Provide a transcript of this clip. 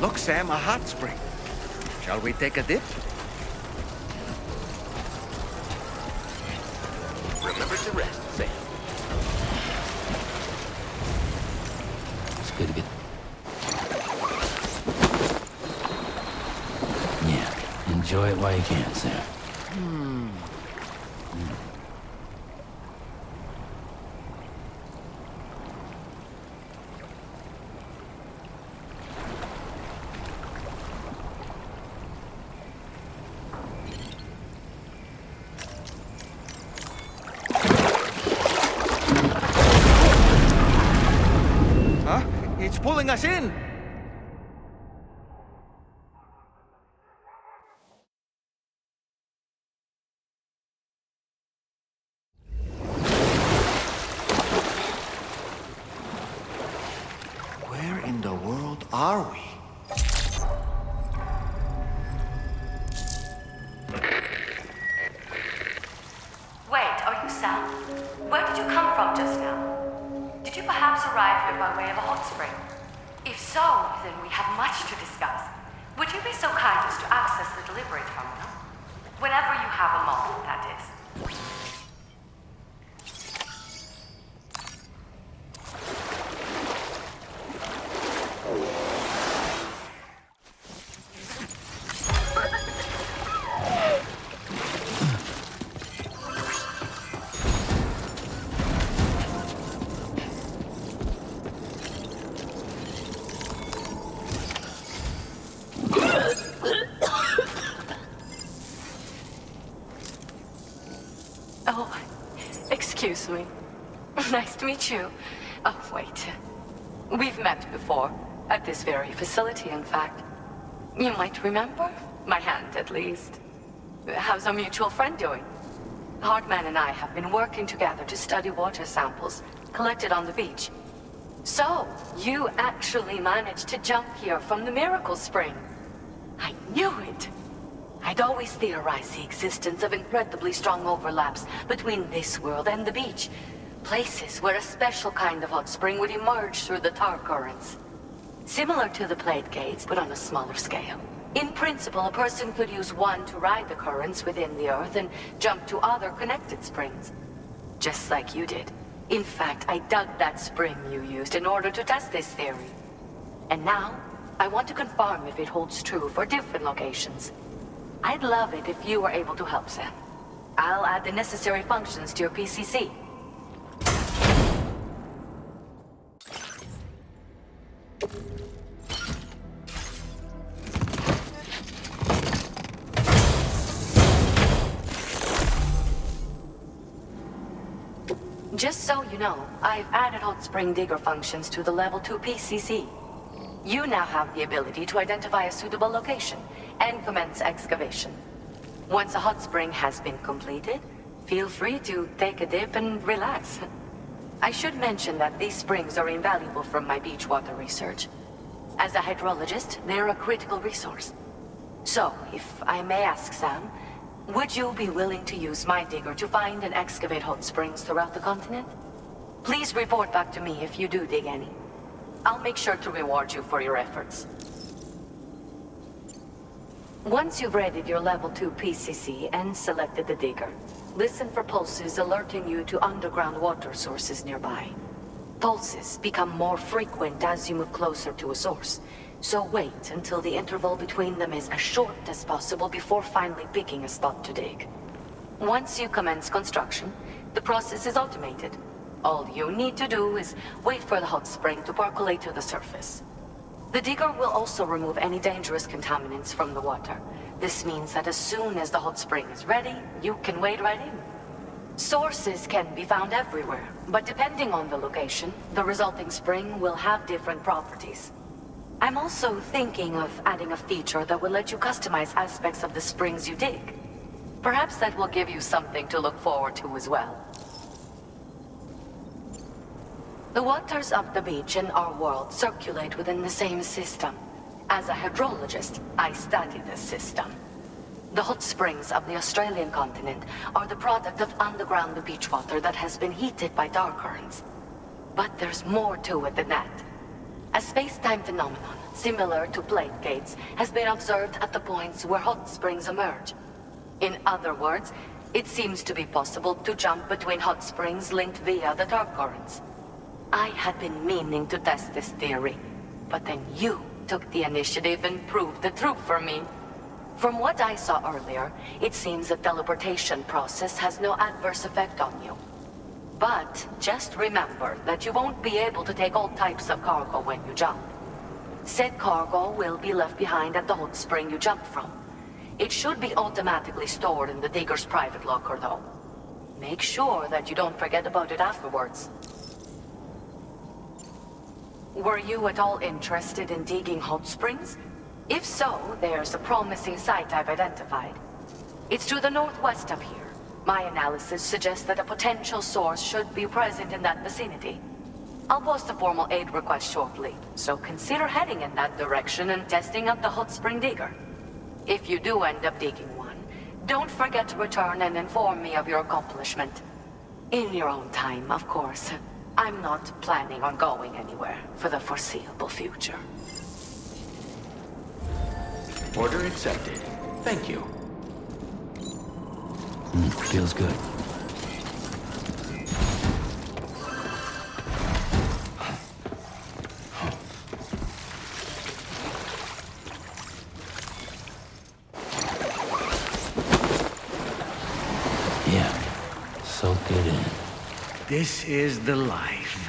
Look, Sam, a hot spring. Shall we take a dip? Remember to rest, Sam. It's good to get... Yeah, enjoy it while you can, Sam. Huh? It's pulling us in! Where in the world are we? Wait, are you Sam? Where did you come from just now? Did you perhaps arrive here by way of a hot spring? If so, then we have much to discuss. Would you be so kind as to access the delivery terminal? Whenever you have a moment, that is. Oh, excuse me. Nice to meet you. Oh, wait. We've met before. At this very facility, in fact. You might remember? My hand, at least. How's our mutual friend doing? Hartman and I have been working together to study water samples collected on the beach. So, you actually managed to jump here from the Miracle Spring. I knew it! I'd always theorized the existence of incredibly strong overlaps between this world and the beach. Places where a special kind of hot spring would emerge through the tar currents. Similar to the plate gates, but on a smaller scale. In principle, a person could use one to ride the currents within the earth and jump to other connected springs. Just like you did. In fact, I dug that spring you used in order to test this theory. And now, I want to confirm if it holds true for different locations. I'd love it if you were able to help, Sam. I'll add the necessary functions to your PCC. Just so you know, I've added hot spring digger functions to the level 2 PCC. You now have the ability to identify a suitable location and commence excavation. Once a hot spring has been completed, feel free to take a dip and relax. I should mention that these springs are invaluable from my beach water research. As a hydrologist, they're a critical resource. So, if I may ask, Sam, would you be willing to use my digger to find and excavate hot springs throughout the continent? Please report back to me if you do dig any. I'll make sure to reward you for your efforts. Once you've readied your level 2 PCC and selected the digger, listen for pulses alerting you to underground water sources nearby. Pulses become more frequent as you move closer to a source, so wait until the interval between them is as short as possible before finally picking a spot to dig. Once you commence construction, the process is automated. All you need to do is wait for the hot spring to percolate to the surface. The digger will also remove any dangerous contaminants from the water. This means that as soon as the hot spring is ready, you can wade right in. Sources can be found everywhere, but depending on the location, the resulting spring will have different properties. I'm also thinking of adding a feature that will let you customize aspects of the springs you dig. Perhaps that will give you something to look forward to as well. The waters of the beach and our world circulate within the same system. As a hydrologist, I study this system. The hot springs of the Australian continent are the product of underground beach water that has been heated by dark currents. But there's more to it than that. A space-time phenomenon similar to plate gates has been observed at the points where hot springs emerge. In other words, it seems to be possible to jump between hot springs linked via the dark currents. I had been meaning to test this theory, but then you took the initiative and proved the truth for me. From what I saw earlier, it seems the teleportation process has no adverse effect on you. But just remember that you won't be able to take all types of cargo when you jump. Said cargo will be left behind at the hot spring you jumped from. It should be automatically stored in the digger's private locker, though. Make sure that you don't forget about it afterwards. Were you at all interested in digging hot springs? If so, there's a promising site I've identified. It's to the northwest of here. My analysis suggests that a potential source should be present in that vicinity. I'll post a formal aid request shortly, so consider heading in that direction and testing out the hot spring digger. If you do end up digging one, don't forget to return and inform me of your accomplishment. In your own time, of course. I'm not planning on going anywhere for the foreseeable future. Order accepted. Thank you. Feels good. Yeah, soak it in. This is the life.